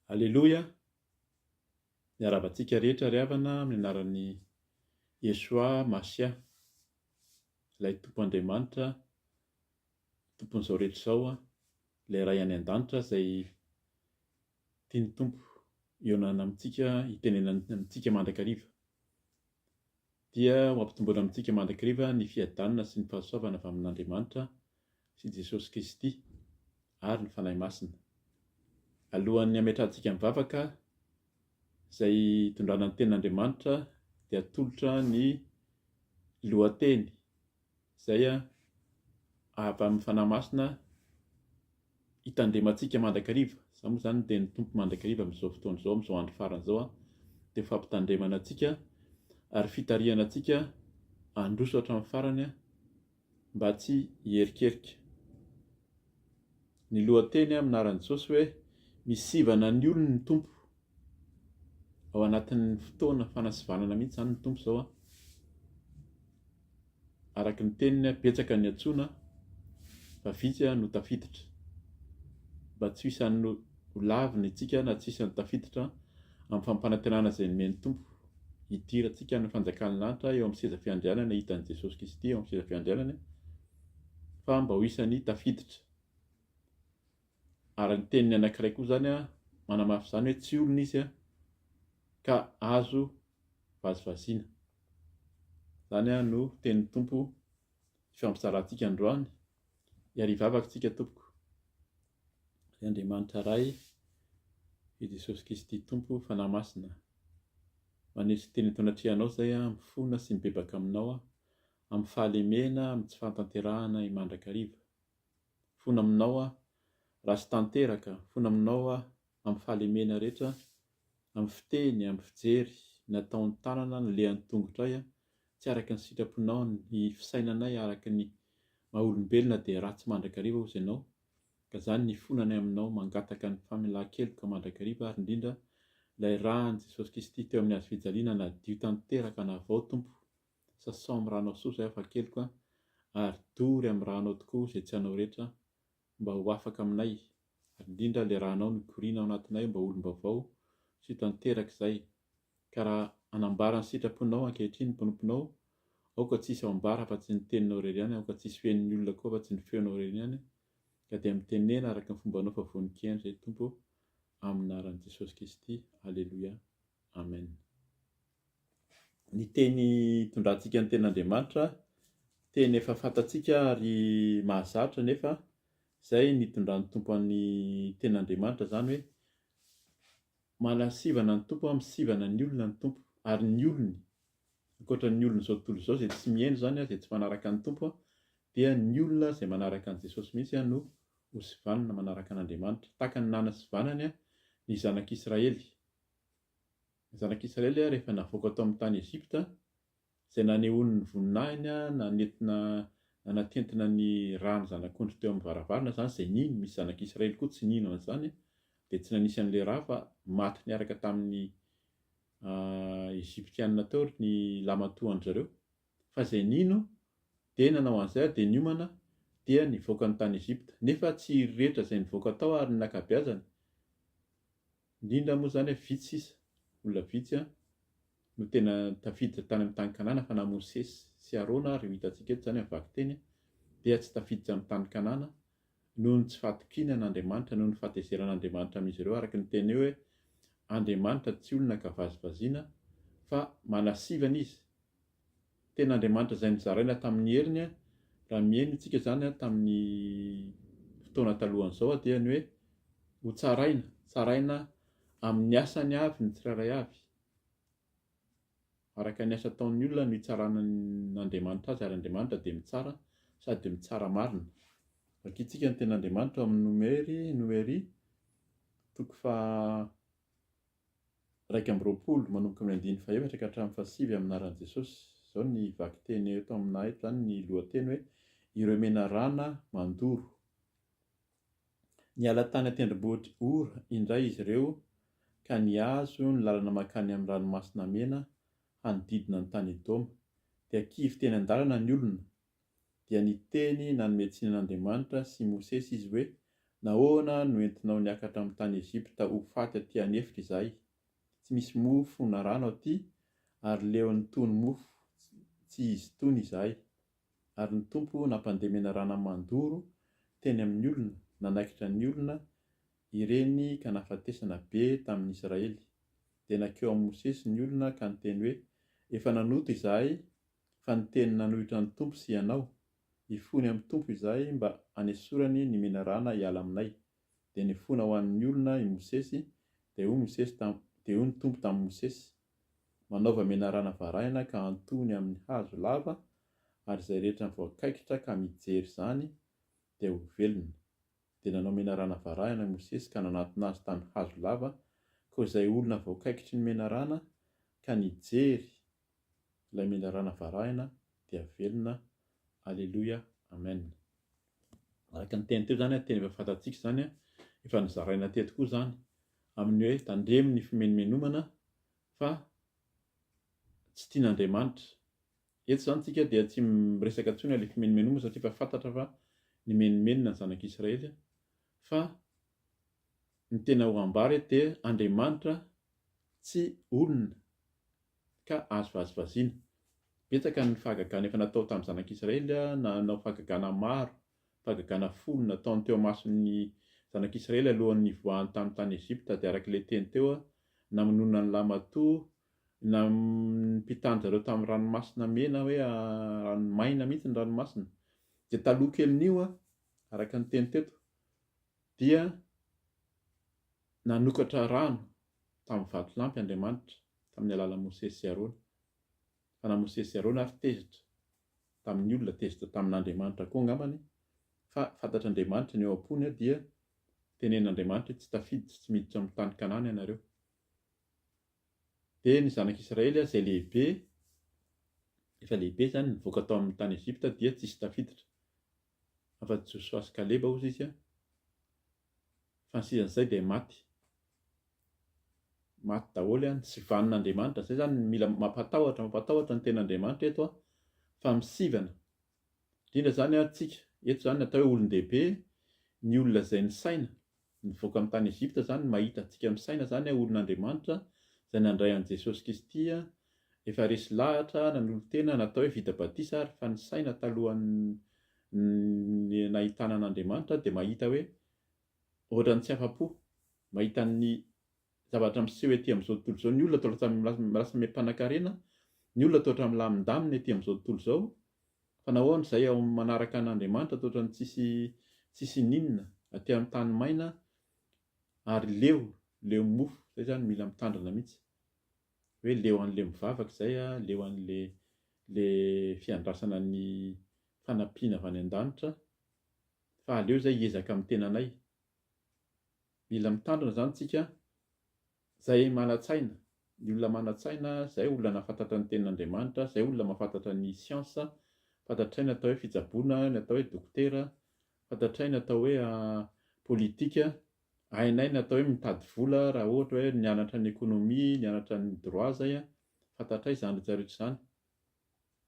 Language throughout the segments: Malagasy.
Aleloia, miarabantsika rehetra ry havana amin'ny anaran'i Yesoa Masia, ilay Tompo Andriamanitra, tompon'izao rehetra izao, ilay Ray any an-danitra izay tiany Tompo ionana amintsika, itenenana amintsika mandrakariva. Dia ho ampitombona amintsika mandrakariva ny fiadanana sy ny fahasoavana avy amin'Andriamanitra sy Jesosy Kristy ary ny fanahy masina. Alohan'ny hametrantsika mivavaka izay tondrana ny tenin'Andriamanitra dia atolotra ny lohateny izay avy amin'ny fanahy masina hitandremantsika mandrakariva. Izao moa izany dia ny Tompo mandrakariva amin'izao fotoana izao, amin'izao andro farany izao dia fampitandremana antsika ary fitarihana antsika handroso hatramin'ny farany mba tsy hierikerika. Ny lohateny amin'ny anaran'i Jesosy hoe misivana ny olona ny Tompo. Ao anatin'ny fotoana fanasivanana mihitsy izany ny Tompo izao. Araka ny teniny betsaka ny antsoina fa vitsy no tafiditra. Mba tsy hisan'ny ho lavina isika na tsy hisan'ny tafiditra amin'ny fampanantenana izay nomeny Tompo hidirantsika amin'ny fanjakan'ny lanitra eo amin'ny seza fiandrianana hitan'i Jesosy Kristy eo amin'ny seza fiandrianana, fa mba ho isan'ny tafiditra. Ary ny teniny anankiray koa izany manamafy izany hoe tsy olona izy ka azo vazivaziana. Izany no tenin'ny Tompo fampizarantsika androany, hiary hivavaka isika tompoko. Andriamanitra iray, i Jesosy Kristy Tompo fanahy masina. Manesy teny tonatrehanao izay mifona sy mibebaka aminao amin'ny fahalemena, amin'ny tsy fahatanterahana i mandrakariva. Fona aminao raha sy tanteraka, fona aminao amin'ny fahalemena rehetra, amin'ny fiteny, amin'ny fijery, nataon'ny tanana, ny lehan'ny tongotra tsy araka ny sitraponao, ny fisainanay araka ny maha-olombelona dia ratsy mandrakariva hozy ianao. Ka izany ny fonanay aminao mangataka ny famelan-keloka mandrakariva ary indrindra ilay rahan'i Jesosy Kristy teo amin'ny hazo fijaliana nadio tanteraka na vao Tompo. Sasao amin'ny ranao soa izay afa-keloka ary dory amin'ny ranao tokoa izay tsy anao rehetra mba ho afaka aminay. Ary indrindra ilay rahanao nikoriana ao anatinay mba olom-baovao sy tanteraka izay. Ka raha anambara ny sitraponao ankehitriny ny mpanomponao, aoka tsisy ao ambara fa tsy ny teninao irery ihany, aoka tsisy feon'ny olona koa fa tsy ny feonao irery ihany, ka dia mitenena araka ny fombanao fa vonin-kena izay Tompo amin'ny anaran'i Jesosy Kristy. Aleloia, amen. Ny teny tondrantsika ny tenin'Andriamanitra, teny efa fantatsika ary mahazatra nefa izay nitondran'ny Tompo an'ny tenin'Andriamanitra izany hoe manasivana ny Tompo, misivana ny olona ny Tompo. Ary ny olony, ankoatra ny olona izao tontolo izao izay tsy mihaino izany izay tsy manaraka ny Tompo, dia ny olona izay manaraka an'i Jesosy mihitsy no ho sivanana manaraka an'Andriamanitra. Tahaka ny nanasivanany ny zanak'Israely. Ny zanak'Israely rehefa navoaka tao amin'ny tany Ezipta, izay nanehoany ny voninahiny, nanatentina ny rano zanak'ondry teo amin'ny varavarana izany izay nino, misy zanak'Israely koa tsy nino an'izany, dia tsy nanisy an'ilay raha fa maty niaraka tamin'ny Eziptianina teo ny lamatoan zareo. Fa izay nino dia nanao an'izay dia niomana dia nivoaka ny tany Ezipta. Nefa tsy rehetra izay nivoaka tao ary ny ankabeazany. Indrindra moa izany vitsy sisa, olona vitsy no tena tafiditra tany amin'ny tany Kanana, fa na Mosesy sy Arona ary hitantsika eto izany amin'ny vaky teny dia tsy tafiditra amin'ny tany Kanana noho ny tsy fahatokinan'Andriamanitra, noho ny fahatezeran'Andriamanitra amin'izy ireo, araka ny teny hoe Andriamanitra tsy olona ka vazivaziana fa manasivana izy. Tena Andriamanitra izay nizaraina tamin'ny heriny, raha mihaino isika izany tamin'ny fotoana talohan'izao dia ny hoe ho tsaraina amin'ny asany avy ny tsirairay avy. Araka ny asa ataon'ny olona no hitsarana n'Andriamanitra azy, ary Andriamanitra dia mitsara sady mitsara marina. Vakitsika ny ten'Andriamanitra amin'ny Noery 1:20 manomboka amin'ny 9 ka hatramin'ny 7 amin'ny anaran'i Jesosy. Izao ny vaky teny eto aminahy eto izany, ny lohateny hoe ireo mena rana mandoro. Niala tany an-tendrombohitra Ora indray izy ireo ka nihazo ny lalana mankany amin'ny ranomasina mena hanodidina ny tany Edoma. Dia kivy teny an-dalana ny olona. Dia niteny nanome tsinan'Andriamanitra sy Mosesy izy hoe nahoana no entinao niakatra amin'ny tany Ezipta ho faty aty anefitra izahay? Tsy misy mofo na rano aty, ary leo nitony mofo tsy izy tony izahay. Ary ny Tompo nampandemena rano mandoro teny amin'ny olona, nanaikitra ny olona ireny ka nahafatesana be tamin'ny Israely. Dia nakeo amin'ny Mosesy ny olona ka niteny hoe, efa nanoto izahay, fa ny teny nanohitra ny Tompo sy ianao. Hifony amin'ny Tompo izahay mba hanesorany ny menarana hiala aminay. Dia nifona ho an'ny olona i Mosesy, dia hoy ny Tompo tamin'ny Mosesy, manaova menarana varahina ka antony amin'ny hazo lava, ary izay rehetra voakaikitra ka mijery izany dia ho velona. Dia nanao menarana varahina i Mosesy ka nanantona azy tamin'ny hazo lava, koa izay olona voakaikitry ny menarana ka nijery ilay menarana varahina dia velona. Alleluia, amen. Araka ny teny teo zany, teny efa fantatsika zany, efa nizaraina teto koa zany amin'ny hoe tandremo ny fimenomenomana fa tsy tian'Andriamanitra. Eto zany tsika dia tsy miresaka intsony ilay fimenomenomana satria efa fantatra fa ny menomenona ny zanak'Israely, fa ny tena ho ambary dia Andriamanitra tsy olona ka azo vazivaziana. Betsaka ny fahagagana efa natao tamin'ny zanak'Israely, nanao fahagagana maro, fahagagana folo nataony teo amason'ny zanak'Israely alohan'ny nivoahany tamin'ny tany Ezipta. Dia arak'ilay teny teo, namonona ny lamatoa, nampitany zareo tamin'ny ranomasina mena, hoe ranomaina mihitsy ny ranomasina. Dia taloha kelin'io, araka ny teny teto, dia nanokatra rano tamin'ny vatolampy Andriamanitra tamin'ny alalan'i Mosesy sy Arona. Fa na Mosesy sy Arona ary tezitra tamin'ny olona, tezitra tamin'Andriamanitra koa angambany, fa fantatr'Andriamanitra ny eo am-pony dia tenen'Andriamanitra tsy tafiditra, tsy miditra amin'ny tany Kanana ianareo. Dia ny zanak'Israely izay lehibe, efa lehibe zany nivoaka tao amin'ny tany Ezipta dia tsisy tafiditra. Afa-tsy Joshua sy Kaleba ozy izy, fa ny sisan'izay dia maty daholo, tsy vanin'Andriamanitra. Zay zany mila mampatahotra ny ten'Andriamanitra eto, fa misivana. Indrindra zany tsika eto zany atao hoe olon-dehibe, ny olona izay ny saina nivoaka amin'ny tany Ezipta zany, mahita antsika misaina zany olon'Andriamanitra izay nandray an' Jesosy Kristy, efa resy lahatra nanolontena natao hoe vita batisa, ary fa ny saina talohan'ny nahitana an'Andriamanitra dia mahita hoe ohatran'ny tsy afa-po, mahita ny zavatra miseho etỳ amin'izao tontolo izao. Ny olona toa lasa miha-mpanankarena, ny olona toa ohatran'ny milamindamina etỳ amin'izao tontolo izao, fa nahoana izay ao manaraka an'Andriamanitra toa ohatran'ny tsisy ninona aty amin'ny tany maina, ary leo mofo. Zay zany mila mitandrina mihitsy, hoe leo an'le mivavaka izay, leo an'le fiandrasana ny fanampiana avy any an-danitra, fa aleo izay hiezaka amin'ny tenanay. Mila mitandrina zany tsika, izay manan-tsaina, ny olona manan-tsaina, izay olona nahafantatra ny tenin'Andriamanitra, izay olona mahafantatra ny siansa, fantatray ny atao hoe fitsaboana, ny atao hoe dokotera, fantatray ny atao hoe politika, hainay ny atao hoe mitady vola raha ohatra hoe nianatra ny ekonomia, nianatra ny droit zay, fantatray izany rehetra izany.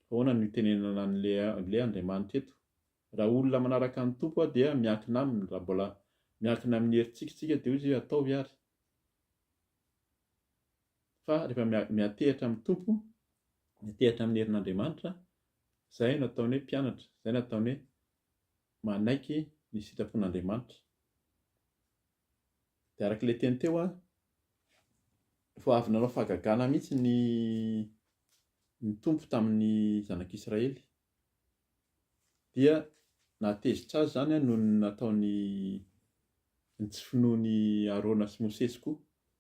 Ahoana no itenenana an'ilay Andriamanitra eto? Raha olona manaraka ny Tompo dia miankina aminy, raha mbola miankina amin'ny herintsika tsika dia izy ataovy ary. Fa rehefa miantehitra amin'ny Tompo, miantehitra amin'ny herin'Andriamanitra, izay no ataony hoe mpianatra, izay no ataony hoe manaiky ny sitrapon'Andriamanitra. Dia arak'ilay teny teo, vao avy nanao fahagagana mihitsy ny Tompo tamin'ny zanak'Israely, dia natezitra azy zany noho ny nataony ny tsy finoany Arona sy Mosesy koa.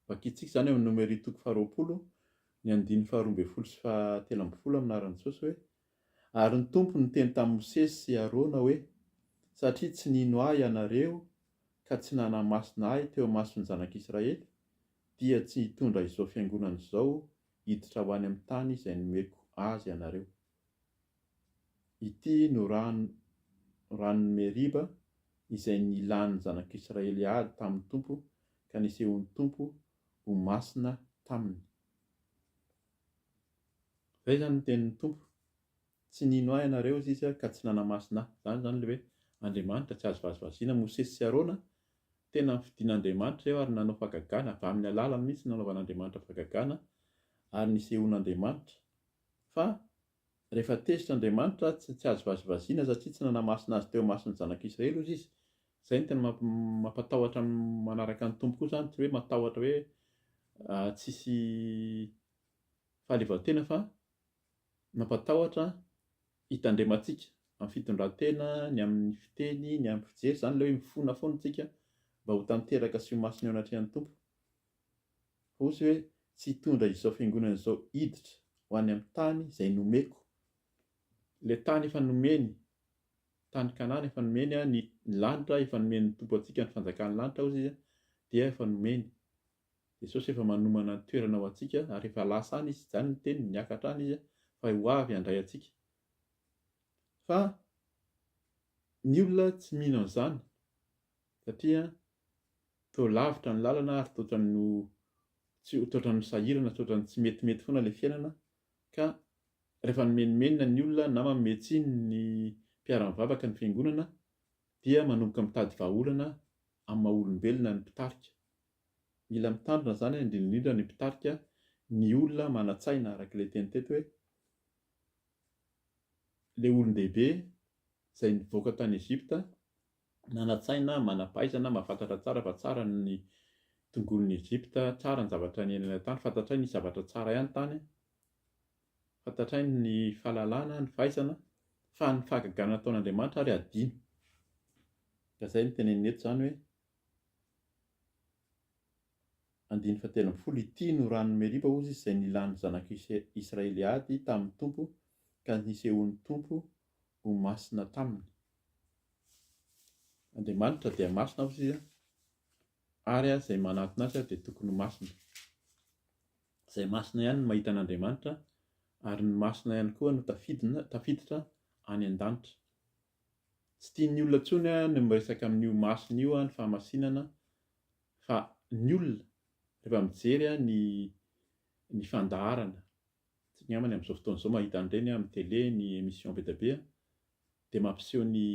Vakitsika zany amin'ny Nomeria 20, ny 12 sy 13 amin'ny anaran'i Jesosy hoe, ary ny Tompo niteny tamin'ny Mosesy sy Arona hoe, satria tsy nino ahy ianareo ka tsy nanamasina ahy teo amason'ny zanak'Israely, dia tsy hitondra izao fiangonana izao hiditra ho any amin'ny tany izay nomeko azy ianareo. Ity no ranon'ny Meriba izay nilan'ny zanak'Israely ady tamin'ny Tompo, ka nisehon'ny Tompo ho masina taminy. Zay zany ny tenin'ny Tompo, tsy nino ahy ianareo izy ka tsy nanamasina ahy. Zany le hoe Andriamanitra tsy azo vazivaziana. Mosesy sy Arona tena fidian'Andriamanitra eo ary nanao fahagagana avy amin'ny alalany mihitsy nanaovan'Andriamanitra fahagagana ary nisehoan'Andriamanitra. Fa rehefa tezitr'Andriamanitra tsy azo vazivaziana satria tsy nanamasina azy teo mason'ny zanak'Israely ozy izy. Izay no tena mampatahotra manaraka ny tompo koa zany, tsy hoe matahotra hoe tsisy fahaleovan-tena fa mampatahotra hitandremantsika amin'ny fitondran-tena, ny amin'ny fiteny, ny amin'ny fijery, zany ilay hoe mifona foana tsika mba ho tanteraka sy ho masina eo anatrehan'ny tompo. Ozy hoe tsy hitondra izao fiangonana izao hiditra ho any amin'ny tany izay nomeko. Ilay tany efa nomeny, tany Kanana efa nomeny, ny lanitra efa nomeny tompo antsika, ny fanjakan'ny lanitra ozy izy dia efa nomeny. Jesosy efa manomana ny toerana ho antsika ary efa lasa any izy, izany ny teny, niakatra any izy fa ho avy handray antsika. Fa ny olona tsy mino an'izany satria toa lavitra ny lalana ary toa ohatran'ny sahirana, toa ohatran'ny tsy metimety foana ilay fiainana. Ka rehefa nomenimenina ny olona na mametsiny ny mpiara-mivavaka ny fiangonana dia manomboka mitady vahaolana amin'ny maha-olombelona ny mpitarika. Mila mitandrina zany indrindra ny mpitarika ny olona manan-tsaina, araka ilay teny teto hoe ilay olon-dehibe izay nivoaka tany Ezipta nanan-tsaina, manam-pahaizana, mahafantatra tsara fa tsara ny tongolon'ny Ezipta, tsara ny zavatra ny eny tany, fantatray ny zavatra tsara ihany tany, fantatray ny fahalalana, ny fahaizana, fa ny fahagagana nataon'Andriamanitra ary adino. Ka izay no teneniny eto zany hoe 9:10 ity no rano Meriba ozy izay nilan'ny zanak'Israely ady tamin'ny tompo ka nisehoan'ny tompo ho masina taminy. Andriamanitra dia masina ozy izy ary izay manantona azy dia tokony masina. Izay masina ihany no mahita an'Andriamanitra ary ny masina ihany koa no tafiditra any an-danitra. Tsy tian'ny olona intsony no miresaka amin'io masina io ny fahamasinana, fa ny olona rehefa mijery ny fandaharana, tsy angambany amin'izao fotoana izao mahita an'ireny amin'ny télé, ny émission be dia be dia mampiseho ny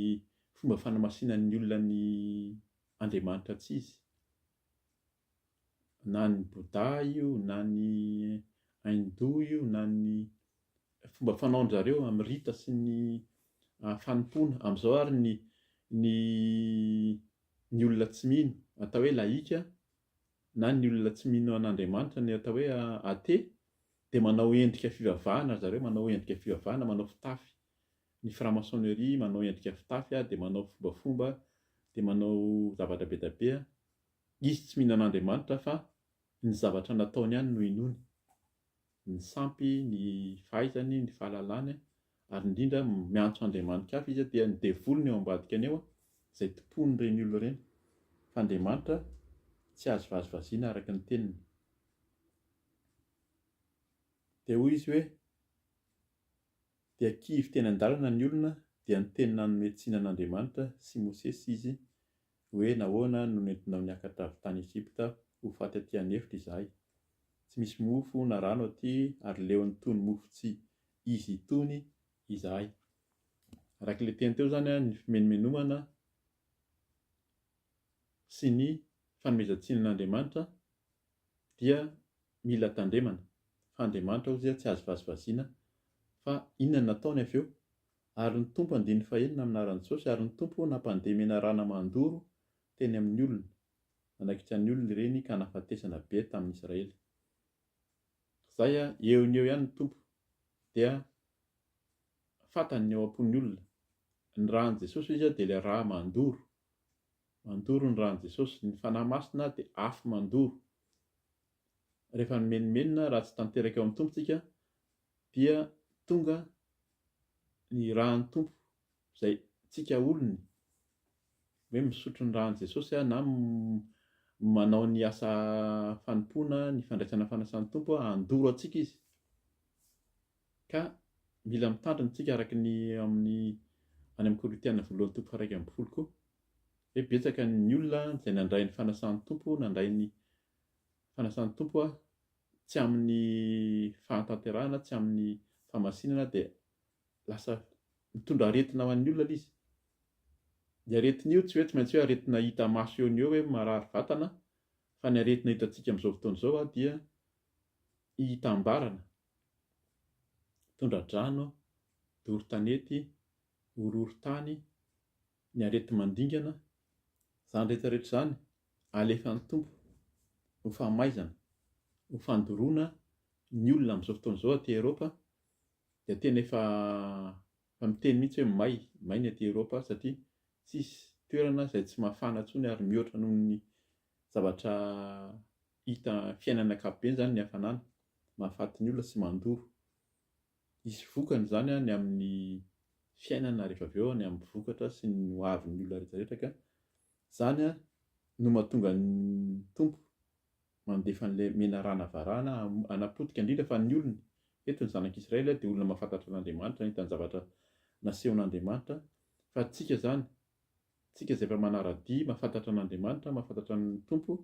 fomba fanamasinan'ny olona ny Andriamanitra tsy izy. Na ny Bouddha io, na ny Hindou io, na ny fomba fanaon-jareo amin'ny rita sy ny fanompoana. Amin'izao ary ny olona tsy mino atao hoe laïka, na ny olona tsy mino an'Andriamanitra ny atao hoe athée, dia manao endrika fivavahana zareo, manao endrika fivavahana, manao fitafy. Ny franc-maçonnerie manao endrika fitafy dia manao fombafomba, dia manao zavatra be dia be. Izy tsy mino an'Andriamanitra fa ny zavatra nataony ihany no inony, ny sampy, ny fahaizany, ny fahalalany, ary indrindra miantso Andriamanitra hafa izy dia ny devolony eo ambadikany eo izay tompony ireny olona ireny. Fa Andriamanitra tsy azo vazivaziana araka ny teniny. Dia hoy izy hoe dia kivy teny an-dalana ny olona dia ny teny nanome tsinan'Andriamanitra sy Mosesy izy hoe nahoana no nentinao niakatra avy tany Ezipta ho faty aty an'efitra izahay. Tsy misy mofo na rano aty ary leo nitony mofo tsy izy itony izahay. Araka ilay teny teo zany ny fimenomenomana sy ny fanomezan-tsinan'Andriamanitra dia mila tandremana. Fa Andriamanitra ozy tsy azo vazivaziana fa inona nataony avy eo. Ary ny tompo 9:4 amin'ny anaran'i Jesosy, ary ny tompo nampandemena rana mandoro teny amin'ny olona, nanaikitra ny olona ireny ka nahafatesana be tamin'ny Israely. Izay eo ny eo ihany ny tompo dia fantany ny ao am-pon'ny olona. Ny rahan'i Jesosy izy dia ilay raha mandoro. Mandoro ny rahan'i Jesosy, ny fanahy masina dia afo mandoro. Rehefa menimenina raha tsy tanteraka eo amin'ny tompontsika dia tonga ny rahan'ny tompo izay tsika olony hoe misotro ny rahan'i Jesosy na manao ny asa fanompoana, ny fandraisana fanasan'ny tompo handoro antsika izy. Ka mila mitandrina tsika araka ny any amin'ny Korintiana 1:1 koa hoe betsaka ny olona izay nandray ny fanasan'ny tompo, nandray ny fanasan'ny tompo tsy amin'ny fahatanterahana, tsy amin'ny fahamasinana dia lasa mitondra aretina ho an'ny olona izy. Ny aretin'io tsy hoe tsy maintsy hoe aretina hita maso eo ny eo hoe marary vatana, fa ny aretina hitantsika amin'izao fotoana izao dia hitambarana, tondra-drano, doro-tanety, horohoro-tany, ny arety mandingana, izany rehetrarehetra izany alefan'ny tompo ho famaizana, ho fandoroana ny olona amin'izao fotoana izao aty Eropa, dia tena efa miteny mihitsy hoe may ny aty Eropa satria tsisy toerana izay tsy mafana intsony ary mihoatra noho ny zavatra hita fiainana ankapobeny izany ny hafanana, mahafaty ny olona sy mandoro. Hisy vokany izany ny amin'ny fiainana rehefa avy eo ny amin'ny vokatra sy ny hoavin'ny olona rehetrarehetra ka izany no mahatonga ny tompo mandefa an'ilay menarana varahana hanapotika indrindra fa ny olona eto ny zanak'Israely dia olona mahafantatra an'Andriamanitra, nahita ny zavatra nasehon'Andriamanitra, fa tsika izany, tsika izay efa manara-dia mahafantatra an'Andriamanitra, mahafantatra ny tompo,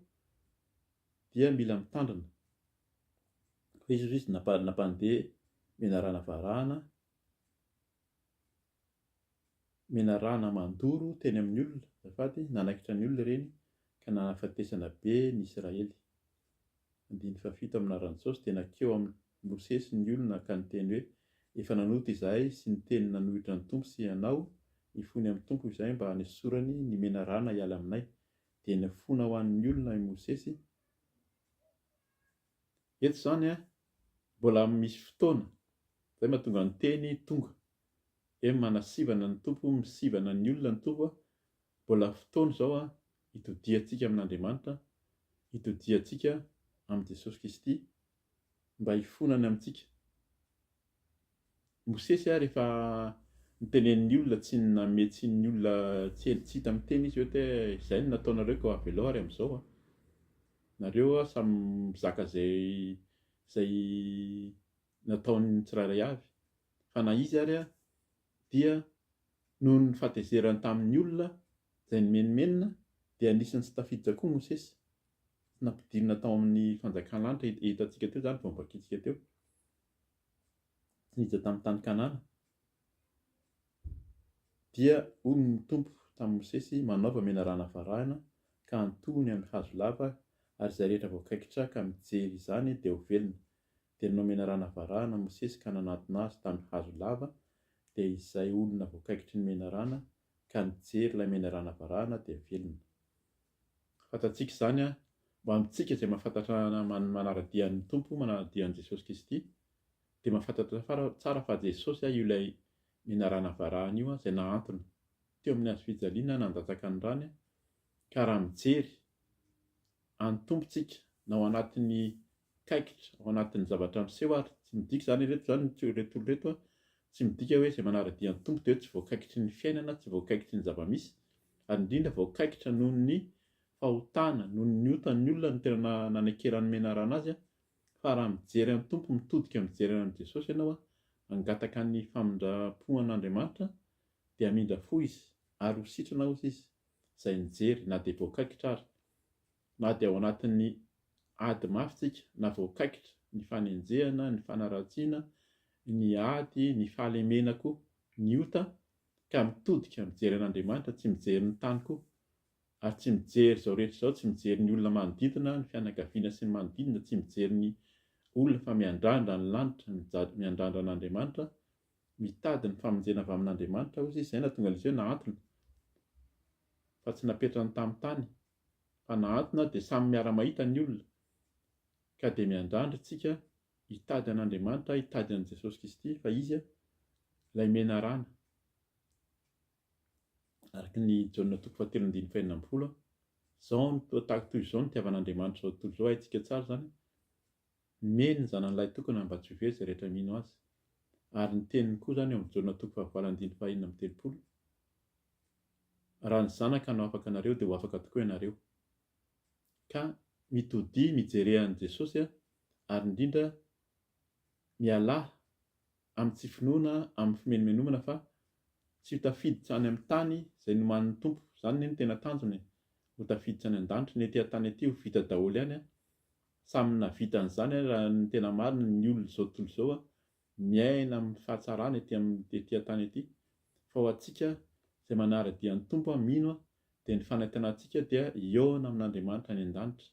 dia mila mitandrina. Izy nampandeha menarana varahana, menarana mandoro teny amin'ny olona, azafady nanaikitra ny olona ireny ka nanafatesana be ny Israely. 7 amin'ny anaran'i Jesosy dia nakeo amin'ny Mosesy ny olona ka niteny hoe efa nanoto izahay sy ny teny nanohitra ny tompo sy ianao hifony amin'ny tompo izahay mba hanesorany ny menarana hiala aminay, dia nifona ho an'ny olona i Mosesy. Eto izany mbola misy fotoana izay mahatonga ny teny tonga hoe manasivana ny tompo, misivana ny olona ny tompo, mbola fotoana izao hitodiantsika amin'Andriamanitra, hitodiantsika amin'i Jesosy Kristy mba hifonany amintsika. Mosesy rehefa nitenen'ny olona tsy nametsy ny olona tsy hita miteny izy hoe izay no nataonareo ka avelao ary amin'izao nareo samy mizaka izay nataon'ny tsirairay avy, fa na izy ary dia noho ny fahatezerany tamin'ny olona izay nomenimenina dia anisany tsy tafiditra koa Mosesy, nampidirina tao amin'ny fanjakan'anitra hitantsika teo izany vao nivakiantsika teo, niditra tamin'ny tany Kanana, dia hoy ny tompo tamin'ny Mosesy manaova menarana varahana ka antohony amin'ny hazo lava ary izay rehetra voakaikitra ka mijery izany dia ho velona. Dia nanao menarana varahana Mosesy ka nanantona azy tamin'ny hazo lava, dia izay olona voakaikitry ny menarana ka nijery ilay menarana varahana dia velona. Fantatsika izany mba amintsika izay mahafantatra manara-dia ny tompo, manara-dia ny Jesosy Kristy, dia mahafantatra tsara fa Jesosy io ilay menarana varahana io izay nahantona teo amin'ny hazofijaliana nandatsaka ny rany, ka raha mijery antompontsika na ao anatin'ny kaikitra, ao anatin'ny zavatra miseho ary tsy midika izany reto olona tsy midika hoe izay manara-dia ny tompo dia hoe tsy voakaikitry ny fiainana, tsy voakaikitry ny zavamisy, ary indrindra voakaikitra noho ny fahotana, noho ny otan'ny olona no tena nanekeran'ny menarana azy, fa raha mijery amin'ny tompo, mitodika mijery amin'ny Jesosy ianao hangataka ny famindrapoan'Andriamanitra, dia hamindra fo izy ary ho sitrana hozy izy izay nijery na dia voakaikitra ary, na dia ao anatin'ny ady mafy tsika na voakaikitra ny fanenjehana, ny fanaratsiana, ny ady, ny fahalemena koa, ny ota, ka mitodika mijery an'Andriamanitra, tsy mijery ny tany koa, ary tsy mijery izao rehetra izao, tsy mijery ny olona manodidina, ny fianakaviana sy ny manodidina, tsy mijery ny olona fa miandrandra ny lanitra, miandrandra an'Andriamanitra, mitady ny famonjena avy amin'Andriamanitra hozy, izay nahatonga izy hoe nahantona, fa tsy napetrany tamin'ny tany, fa nahantona dia samy miara-mahita ny olona, ka dia miandrandra isika hitady an'Andriamanitra, hitady an'i Jesosy Kristy, fa izy ilay menarana. Araka ny Jaonina 3:19-20, izao tahaka toy izao ny tiavan'Andriamanitra izao tontolo izao, haintsika tsara izany, meny ny zanan'ilay tokana mba tsy ho very izay rehetra mino azy. Ary ny teniny koa izany eo amin'ny Jaonina 2:21-30, raha ny zanaka no afaka anareo dia ho afaka tokoa ianareo. Ka mitodia mijerean'i Jesosy ary indrindra mialahy amin'ny tsy finoana, amin'ny fimenomenomana, fa tsy ho tafiditra any amin'ny tany izay noman'ny tompo, izany ny tena tanjony, ho tafiditra any an-danitra, ny etỳ tany ety ho vita daholo ihany, samy nahavita an'izany raha ny tena marina ny olona izao tontolo izao miaina amin'ny fahatsarana etỳ tany ety, fa ho antsika Izay manara-dia ny Tompo mino dia ny fanatenantsika dia eo amin'Andriamanitra any an-danitra.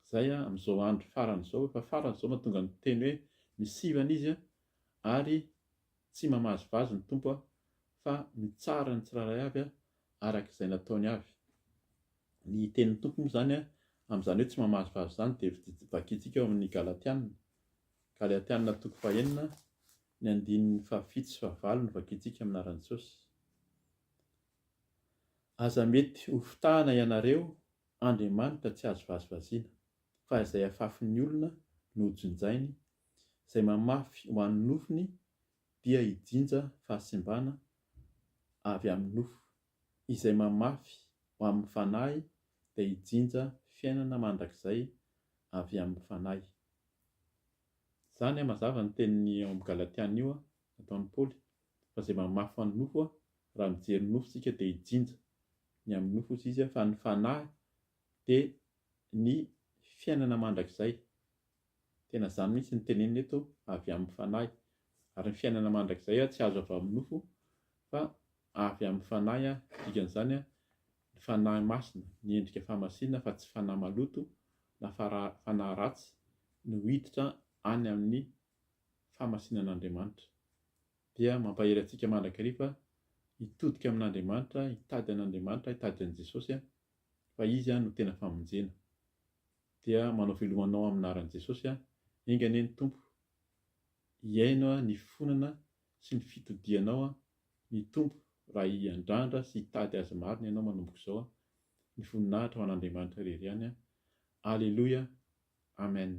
Izay amin'izao andro farany izao, efa farany izao mahatonga ny teny hoe misivana izy ary tsy mamazivazy ny Tompo fa mitsara ny tsirairay avy arak'izay nataony avy. Ny tenin'ny Tompo moa zany amin'izany hoe tsy mamazivazy izany dia vakiantsika eo amin'ny Galatiana. Galatiana 4:9, ny 7 sy 9 no vakiantsika amin'ny anaran'i Jesosy. Aza mety ho fitahana ianareo, Andriamanitra tsy azo vazivaziana, fa izay afafin'ny olona no jonjainy, izay mamafy ho an'ny nofiny dia hijinja fahasimbana avy amin'ny nofo, izay mamafy ho amin'ny fanahy dia hijinja fiainana mandrakizay avy amin'ny fanahy. Izany mazava ny teniny ao amin'ny Galatiana io nataon'i Paoly, fa izay mamafy ho an'ny nofo raha mijery ny nofo isika dia hijinja. Ny amin'ny nofo izy fa ny fanahy dia ny fiainana mandrakizay. Tena izany mihitsy ny tenenina eto avy amin'ny fanahy. Ary ny fiainana mandrakizay tsy azo avy amin'ny nofo fa avy amin'ny fanahy. Dikan'izany ny fanahy masina, ny endrika famasinina fa tsy fanahy maloto na fanahy ratsy no hiditra any amin'ny famasinan'Andriamanitra. Dia mampahery antsika mandrakariva hitodika amin'Andriamanitra, hitady an'Andriamanitra, hitady an'i Jesosy fa izy no tena famonjena. Dia manao filomanao amin'ny anaran'i Jesosy, engane ny Tompo, hiaino ny fonana sy ny fitodianao ny Tompo raha hiandrandra sy hitady azy marina ianao manomboka izao. Ny voninahitra ho an'Andriamanitra irery ihany. Alleluia. Amen.